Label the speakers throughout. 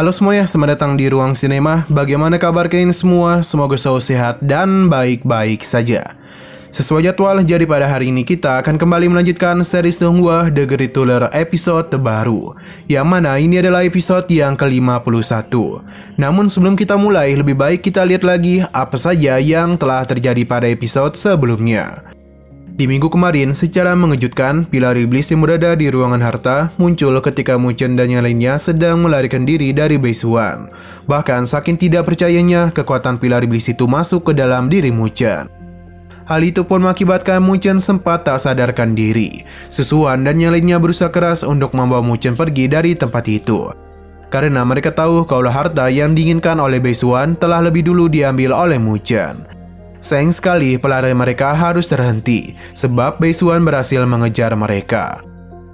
Speaker 1: Halo semuanya, selamat datang di Ruang Sinema. Bagaimana kabar kalian semua? Semoga selalu sehat dan baik-baik saja. Sesuai jadwal, jadi pada hari ini kita akan kembali melanjutkan series Donghua The Great Ruler episode terbaru, yang mana ini adalah episode yang ke-51. Namun sebelum kita mulai, lebih baik kita lihat lagi apa saja yang telah terjadi pada episode sebelumnya. Di minggu kemarin, secara mengejutkan, pilar iblis yang berada di ruangan harta muncul ketika Muchen dan yang lainnya sedang melarikan diri dari Baisuan. Bahkan saking tidak percayanya, kekuatan pilar iblis itu masuk ke dalam diri Muchen. Hal itu pun mengakibatkan Muchen sempat tak sadarkan diri. Susuan dan yang lainnya berusaha keras untuk membawa Muchen pergi dari tempat itu, karena mereka tahu kalau harta yang diinginkan oleh Baisuan telah lebih dulu diambil oleh Muchen. Sayang sekali pelarian mereka harus terhenti, sebab Baisuan berhasil mengejar mereka.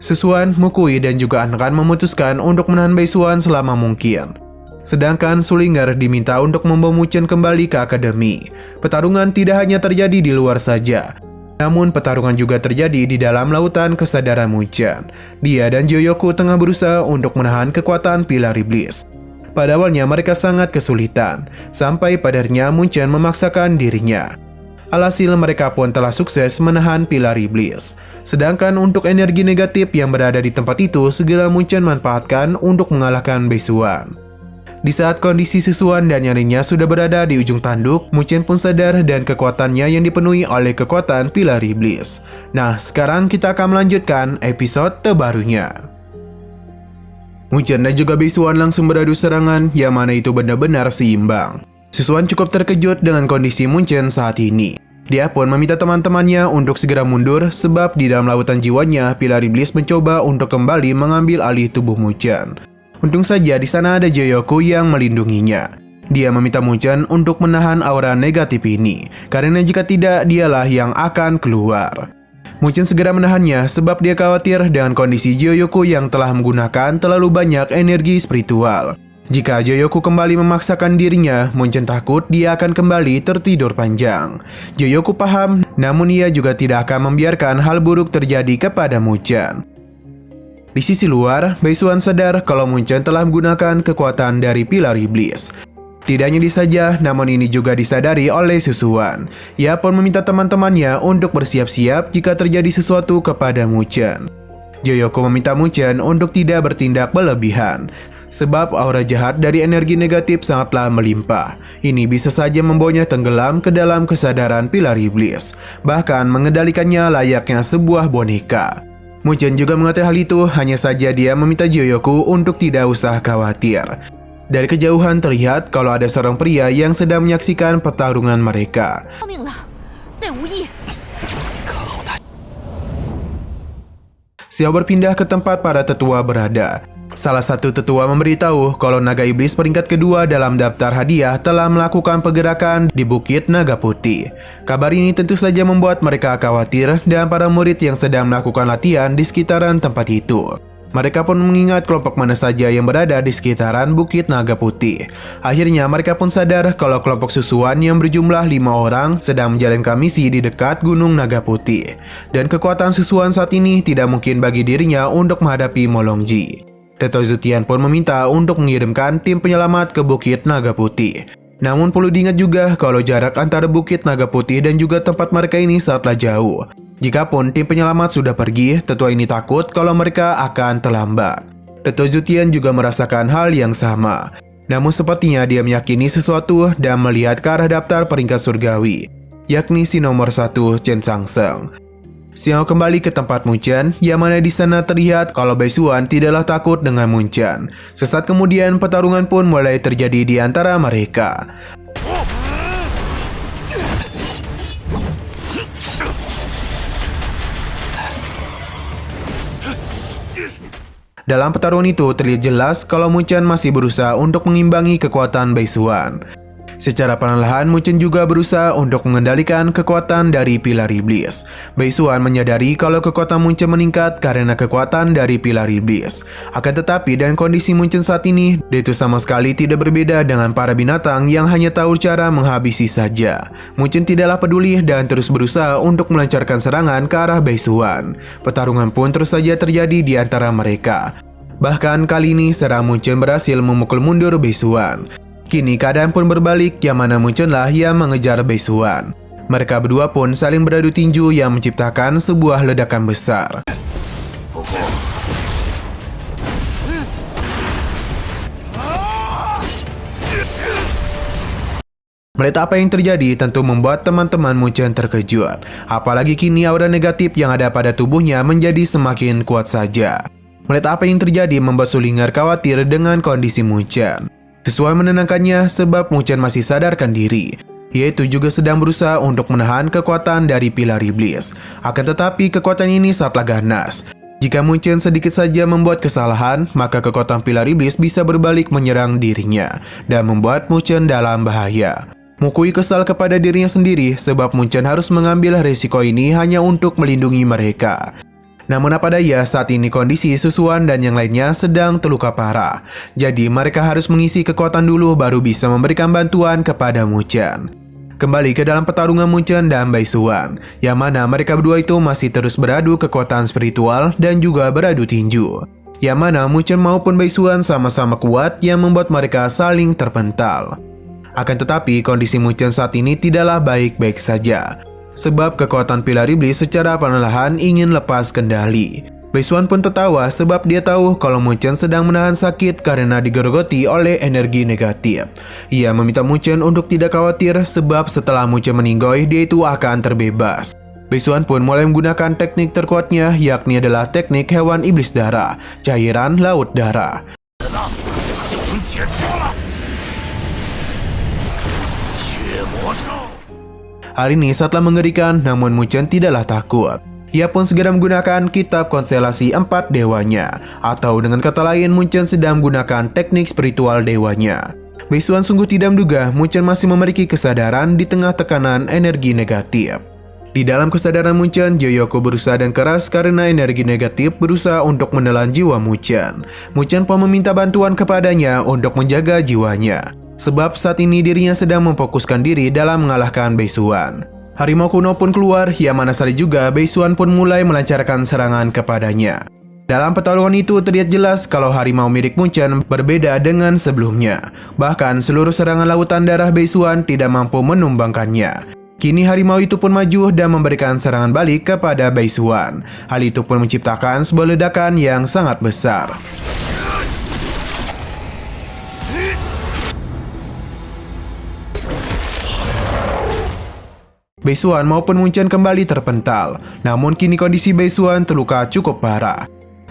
Speaker 1: Susuan, Mukui, dan juga Ankan memutuskan untuk menahan Baisuan selama mungkin. Sedangkan Sulinger diminta untuk membawa Muchen kembali ke akademi. Pertarungan tidak hanya terjadi di luar saja, namun pertarungan juga terjadi di dalam lautan kesadaran Muchen. Dia dan Joyoku tengah berusaha untuk menahan kekuatan pilar iblis. Pada awalnya mereka sangat kesulitan, sampai pada akhirnya Muchen memaksakan dirinya. Alhasil mereka pun telah sukses menahan pilar iblis. Sedangkan untuk energi negatif yang berada di tempat itu segera Muchen manfaatkan untuk mengalahkan Baisuan. Di saat kondisi Susuan dan yang lainnya sudah berada di ujung tanduk, Muchen pun sadar dan kekuatannya yang dipenuhi oleh kekuatan pilar iblis. Nah, sekarang kita akan melanjutkan episode terbarunya. Muchen dan juga Baisuan langsung beradu serangan, yang mana itu benar-benar seimbang. Susuan cukup terkejut dengan kondisi Muchen saat ini. Dia pun meminta teman-temannya untuk segera mundur, sebab di dalam lautan jiwanya, pilar iblis mencoba untuk kembali mengambil alih tubuh Muchen. Untung saja di sana ada Joyoku yang melindunginya. Dia meminta Muchen untuk menahan aura negatif ini, karena jika tidak, dialah yang akan keluar. Muchen segera menahannya sebab dia khawatir dengan kondisi Joyoku yang telah menggunakan terlalu banyak energi spiritual. Jika Joyoku kembali memaksakan dirinya, Muchen takut dia akan kembali tertidur panjang. Joyoku paham, namun ia juga tidak akan membiarkan hal buruk terjadi kepada Muchen. Di sisi luar, Baisuan sadar kalau Muchen telah menggunakan kekuatan dari pilar iblis. Tidak hanya dia saja, namun ini juga disadari oleh Susuan. Ia pun meminta teman-temannya untuk bersiap-siap jika terjadi sesuatu kepada Muchen. Joyoku meminta Muchen untuk tidak bertindak berlebihan, sebab aura jahat dari energi negatif sangatlah melimpah. Ini bisa saja membawanya tenggelam ke dalam kesadaran pilar iblis, bahkan mengendalikannya layaknya sebuah boneka. Muchen juga mengerti hal itu, hanya saja dia meminta Joyoku untuk tidak usah khawatir. Dari kejauhan terlihat kalau ada seorang pria yang sedang menyaksikan pertarungan mereka. Xiao berpindah ke tempat para tetua berada. Salah satu tetua memberitahu kalau naga iblis peringkat kedua dalam daftar hadiah telah melakukan pergerakan di Bukit Naga Putih. Kabar ini tentu saja membuat mereka khawatir dan para murid yang sedang melakukan latihan di sekitaran tempat itu. Mereka pun mengingat kelompok mana saja yang berada di sekitaran Bukit Naga Putih. Akhirnya mereka pun sadar kalau kelompok Susuan yang berjumlah 5 orang sedang menjalankan misi di dekat Gunung Naga Putih. Dan kekuatan Susuan saat ini tidak mungkin bagi dirinya untuk menghadapi Molongji. Dato' Zutian pun meminta untuk mengirimkan tim penyelamat ke Bukit Naga Putih. Namun perlu diingat juga kalau jarak antara Bukit Naga Putih dan juga tempat mereka ini sangatlah jauh. Jikapun tim penyelamat sudah pergi, tetua ini takut kalau mereka akan terlambat. Dato' Zutian juga merasakan hal yang sama. Namun sepertinya dia meyakini sesuatu dan melihat ke arah daftar peringkat surgawi, yakni si nomor 1 Chen Sangseng. Xiao kembali ke tempat Muchen, yang mana di sana terlihat kalau Baisuan tidaklah takut dengan Muchen. Sesaat kemudian pertarungan pun mulai terjadi di antara mereka. Dalam pertarungan itu terlihat jelas kalau Muchen masih berusaha untuk mengimbangi kekuatan Baisuan. Secara perlahan Muchen juga berusaha untuk mengendalikan kekuatan dari pilar iblis. Baisuan menyadari kalau kekuatan Muchen meningkat karena kekuatan dari pilar iblis. Akan tetapi dengan kondisi Muchen saat ini, dia itu sama sekali tidak berbeda dengan para binatang yang hanya tahu cara menghabisi saja. Muchen tidaklah peduli dan terus berusaha untuk melancarkan serangan ke arah Baisuan. Pertarungan pun terus saja terjadi di antara mereka. Bahkan kali ini serang Munchen berhasil memukul mundur Beisuan. Kini keadaan pun berbalik, yang mana Munchenlah yang mengejar Beisuan. Mereka berdua pun saling beradu tinju yang menciptakan sebuah ledakan besar. Melihat apa yang terjadi tentu membuat teman-teman Munchen terkejut. Apalagi kini aura negatif yang ada pada tubuhnya menjadi semakin kuat saja. Melihat apa yang terjadi membuat Sullinger khawatir dengan kondisi Munchen. Sesuai menenangkannya sebab Munchen masih sadarkan diri. Yaitu juga sedang berusaha untuk menahan kekuatan dari pilar iblis. Akan tetapi kekuatan ini sangatlah ganas. Jika Munchen sedikit saja membuat kesalahan, maka kekuatan pilar iblis bisa berbalik menyerang dirinya dan membuat Munchen dalam bahaya. Mukui kesal kepada dirinya sendiri sebab Munchen harus mengambil resiko ini hanya untuk melindungi mereka. Namun apa daya saat ini kondisi Susuan dan yang lainnya sedang terluka parah. Jadi mereka harus mengisi kekuatan dulu baru bisa memberikan bantuan kepada Munchen. Kembali ke dalam pertarungan Munchen dan Beisuan, yang mana mereka berdua itu masih terus beradu kekuatan spiritual dan juga beradu tinju. Yang mana Munchen maupun Beisuan sama-sama kuat yang membuat mereka saling terpental. Akan tetapi kondisi Munchen saat ini tidaklah baik-baik saja. Sebab kekuatan pilar iblis secara perlahan ingin lepas kendali. Beisuan pun tertawa sebab dia tahu kalau Munchen sedang menahan sakit karena digerogoti oleh energi negatif. Ia meminta Munchen untuk tidak khawatir sebab setelah Munchen meninggoy dia itu akan terbebas. Beisuan pun mulai menggunakan teknik terkuatnya yakni adalah teknik hewan iblis darah, cairan laut darah. Hal ini sangatlah mengerikan, namun Munchen tidaklah takut. Ia pun segera menggunakan kitab konstelasi 4 dewanya, atau dengan kata lain Munchen sedang menggunakan teknik spiritual dewanya. Beisuan sungguh tidak menduga Munchen masih memiliki kesadaran di tengah tekanan energi negatif. Di dalam kesadaran Munchen, Joyoko berusaha dan keras karena energi negatif berusaha untuk menelan jiwa Munchen. Munchen pun meminta bantuan kepadanya untuk menjaga jiwanya. Sebab saat ini dirinya sedang memfokuskan diri dalam mengalahkan Beisuan. Harimau kuno pun keluar, yang mana sekali juga Beisuan pun mulai melancarkan serangan kepadanya. Dalam pertarungan itu terlihat jelas kalau harimau milik Munchen berbeda dengan sebelumnya. Bahkan seluruh serangan lautan darah Beisuan tidak mampu menumbangkannya. Kini harimau itu pun maju dan memberikan serangan balik kepada Beisuan. Hal itu pun menciptakan sebuah ledakan yang sangat besar. Beisuan maupun Munchen kembali terpental, namun kini kondisi Beisuan terluka cukup parah.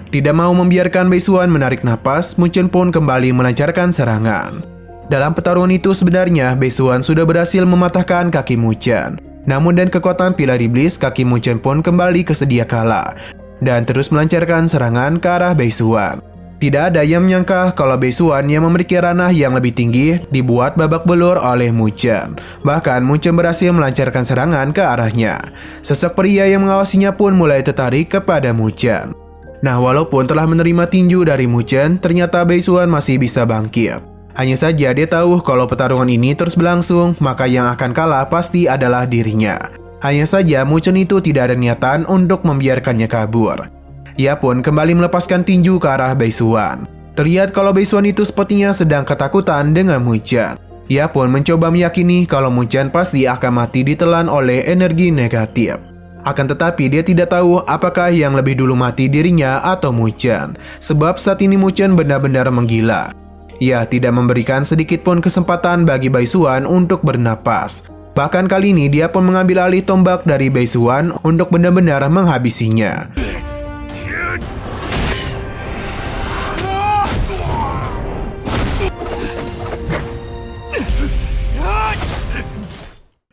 Speaker 1: Tidak mau membiarkan Beisuan menarik napas, Munchen pun kembali melancarkan serangan. Dalam pertarungan itu sebenarnya Beisuan sudah berhasil mematahkan kaki Munchen. Namun dengan kekuatan pilar iblis, kaki Munchen pun kembali ke sedia kala dan terus melancarkan serangan ke arah Beisuan. Tidak ada yang menyangka kalau Beisuan yang memiliki ranah yang lebih tinggi dibuat babak belur oleh Munchen. Bahkan Munchen berhasil melancarkan serangan ke arahnya. Sosok pria yang mengawasinya pun mulai tertarik kepada Munchen. Nah, walaupun telah menerima tinju dari Munchen, ternyata Beisuan masih bisa bangkit. Hanya saja dia tahu kalau pertarungan ini terus berlangsung, maka yang akan kalah pasti adalah dirinya. Hanya saja Munchen itu tidak ada niatan untuk membiarkannya kabur. Ia pun kembali melepaskan tinju ke arah Beisuan. Terlihat kalau Beisuan itu sepertinya sedang ketakutan dengan Munchen. Ia pun mencoba meyakini kalau Munchen pasti akan mati ditelan oleh energi negatif. Akan tetapi dia tidak tahu apakah yang lebih dulu mati dirinya atau Munchen. Sebab saat ini Munchen benar-benar menggila. Ia tidak memberikan sedikit pun kesempatan bagi Beisuan untuk bernapas. Bahkan kali ini dia pun mengambil alih tombak dari Beisuan untuk benar-benar menghabisinya.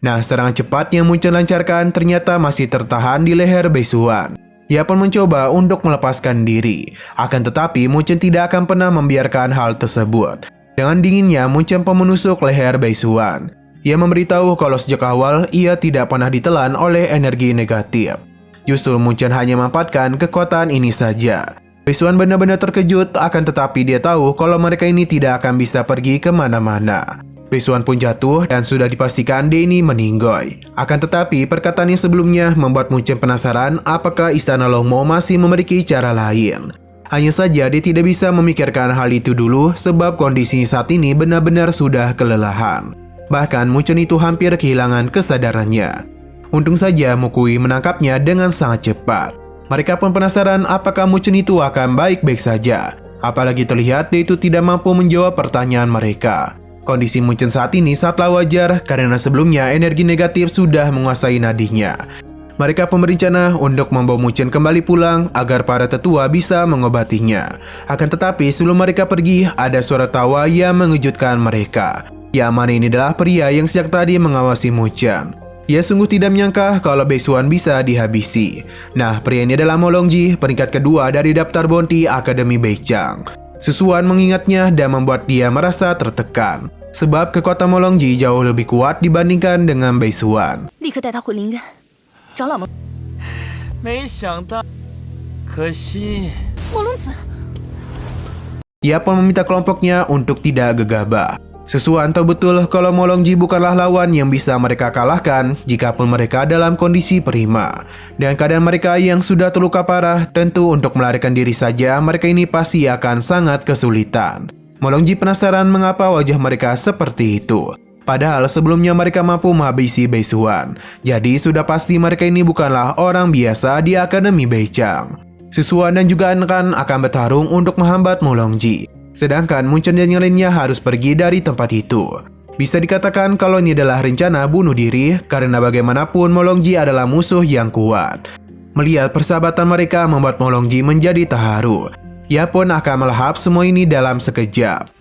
Speaker 1: Nah, serangan cepat yang Munchen lancarkan ternyata masih tertahan di leher Beisuan. Ia pun mencoba untuk melepaskan diri. Akan tetapi Munchen tidak akan pernah membiarkan hal tersebut. Dengan dinginnya Munchen pun menusuk leher Beisuan. Ia memberitahu kalau sejak awal ia tidak pernah ditelan oleh energi negatif. Justru Munchen hanya memanfaatkan kekuatan ini saja. Beisuan benar-benar terkejut, akan tetapi dia tahu kalau mereka ini tidak akan bisa pergi kemana-mana. Beisuan pun jatuh dan sudah dipastikan Denny meninggoy. Akan tetapi perkataan yang sebelumnya membuat Munchen penasaran apakah Istana Longmo masih memiliki cara lain. Hanya saja dia tidak bisa memikirkan hal itu dulu sebab kondisi saat ini benar-benar sudah kelelahan. Bahkan Munchen itu hampir kehilangan kesadarannya. Untung saja Mokui menangkapnya dengan sangat cepat. Mereka pun penasaran apakah Munchen itu akan baik-baik saja. Apalagi terlihat dia itu tidak mampu menjawab pertanyaan mereka. Kondisi Munchen saat ini sangatlah wajar karena sebelumnya energi negatif sudah menguasai nadinya. Mereka pun berencana untuk membawa Munchen kembali pulang agar para tetua bisa mengobatinya. Akan tetapi sebelum mereka pergi, ada suara tawa yang mengejutkan mereka. Yang mana ini adalah pria yang sejak tadi mengawasi Munchen. Ia sungguh tidak menyangka kalau Beisuan bisa dihabisi. Nah, pria ini adalah Molongji, peringkat kedua dari daftar bounty Akademi Beichang. Susuan mengingatnya dan membuat dia merasa tertekan. Sebab kekuatan Molongji jauh lebih kuat dibandingkan dengan Beisuan. Ia pun meminta kelompoknya untuk tidak gegabah. Susuan tahu betul kalau Molongji bukanlah lawan yang bisa mereka kalahkan jikapun mereka dalam kondisi prima. Dan keadaan mereka yang sudah terluka parah, tentu untuk melarikan diri saja mereka ini pasti akan sangat kesulitan. Molongji penasaran mengapa wajah mereka seperti itu. Padahal sebelumnya mereka mampu menghabisi Beisuan. Jadi sudah pasti mereka ini bukanlah orang biasa di Akademi Beichang. Susuan dan juga Ankan akan bertarung untuk menghambat Molongji. Sedangkan Munchen dan yang lainnya harus pergi dari tempat itu. Bisa dikatakan kalau ini adalah rencana bunuh diri karena bagaimanapun Molongji adalah musuh yang kuat. Melihat persahabatan mereka membuat Molongji menjadi terharu. Ia pun akan melahap semua ini dalam sekejap.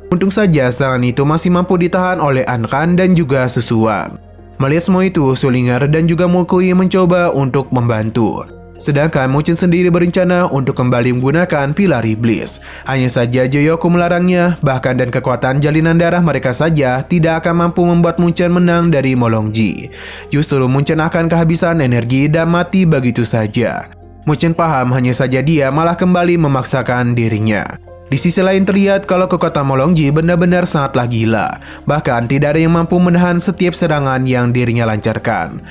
Speaker 1: Untung saja serangan itu masih mampu ditahan oleh Ankan dan juga Susuan. Melihat semua itu, Sulinger dan juga Mokui mencoba untuk membantu. Sedangkan Munchen sendiri berencana untuk kembali menggunakan pilar iblis. Hanya saja Joyoku melarangnya, bahkan dan kekuatan jalinan darah mereka saja tidak akan mampu membuat Munchen menang dari Molongji. Justru Munchen akan kehabisan energi dan mati begitu saja. Munchen paham, hanya saja dia malah kembali memaksakan dirinya. Di sisi lain terlihat kalau kekuatan Molongji benar-benar sangatlah gila. Bahkan tidak ada yang mampu menahan setiap serangan yang dirinya lancarkan.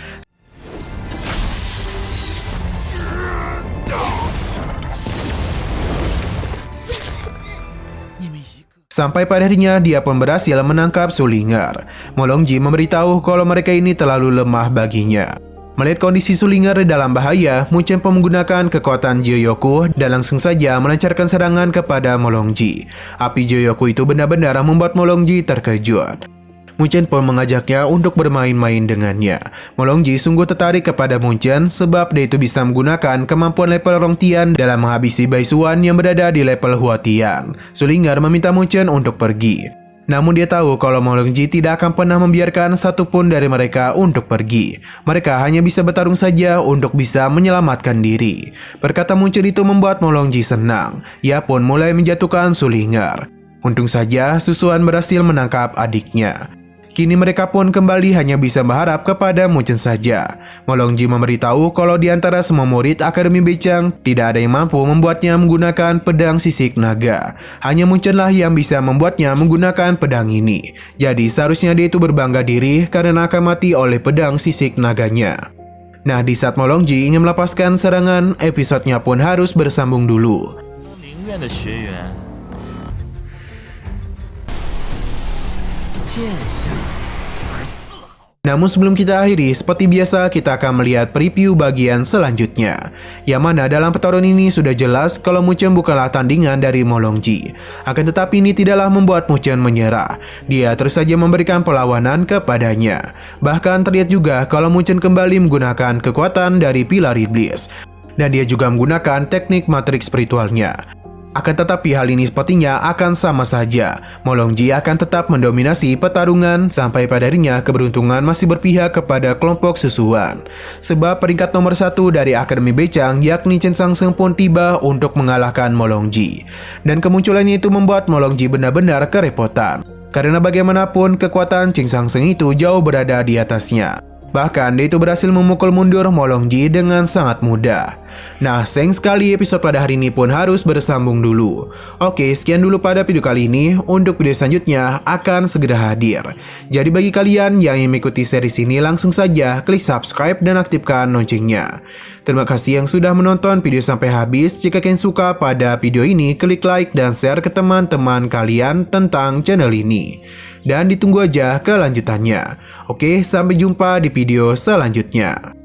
Speaker 1: Sampai pada akhirnya dia pun berhasil menangkap Sulinger. Molongji memberitahu kalau mereka ini terlalu lemah baginya. Melihat kondisi Sulinger dalam bahaya, Munchen pun menggunakan kekuatan Joyoku dan langsung saja melancarkan serangan kepada Molongji. Api Joyoku itu benar-benar membuat Molongji terkejut. Munchen pun mengajaknya untuk bermain-main dengannya. Molongji sungguh tertarik kepada Munchen sebab dia itu bisa menggunakan kemampuan level Rongtian dalam menghabisi Beisuan yang berada di level Huatian. Sulinger meminta Munchen untuk pergi. Namun dia tahu kalau Molongji tidak akan pernah membiarkan satupun dari mereka untuk pergi. Mereka hanya bisa bertarung saja untuk bisa menyelamatkan diri. Perkata Munchen itu membuat Molongji senang. Ia pun mulai menjatuhkan Sulinger. Untung saja Susuan berhasil menangkap adiknya. Kini mereka pun kembali hanya bisa berharap kepada Munchen saja. Molongji memberitahu kalau di antara semua murid Akademi Beichang tidak ada yang mampu membuatnya menggunakan pedang sisik naga. Hanya Munchenlah yang bisa membuatnya menggunakan pedang ini. Jadi seharusnya dia itu berbangga diri karena akan mati oleh pedang sisik naganya. Nah, di saat Molongji ingin melepaskan serangan, episodenya pun harus bersambung dulu. Namun sebelum kita akhiri, seperti biasa kita akan melihat preview bagian selanjutnya. Yang mana dalam pertarungan ini sudah jelas kalau Munchen bukanlah tandingan dari Molongji. Akan tetapi ini tidaklah membuat Munchen menyerah. Dia terus saja memberikan perlawanan kepadanya. Bahkan terlihat juga kalau Munchen kembali menggunakan kekuatan dari pilar iblis. Dan dia juga menggunakan teknik matrik spiritualnya. Akan tetapi hal ini sepertinya akan sama saja. Molongji akan tetap mendominasi pertarungan sampai pada akhirnya keberuntungan masih berpihak kepada kelompok Susuan. Sebab peringkat nomor 1 dari Akademi Beichang yakni Chen Xiangsheng pun tiba untuk mengalahkan Molongji. Dan kemunculannya itu membuat Molongji benar-benar kerepotan. Karena bagaimanapun kekuatan Chen Xiangsheng itu jauh berada di atasnya. Bahkan dia itu berhasil memukul mundur Molongji dengan sangat mudah. Nah, sayang sekali episode pada hari ini pun harus bersambung dulu. Oke, sekian dulu pada video kali ini. Untuk video selanjutnya akan segera hadir. Jadi bagi kalian yang ingin mengikuti series ini, langsung saja klik subscribe dan aktifkan loncengnya. Terima kasih yang sudah menonton video sampai habis. Jika kalian suka pada video ini, klik like dan share ke teman-teman kalian tentang channel ini. Dan ditunggu aja kelanjutannya. Oke, sampai jumpa di video selanjutnya.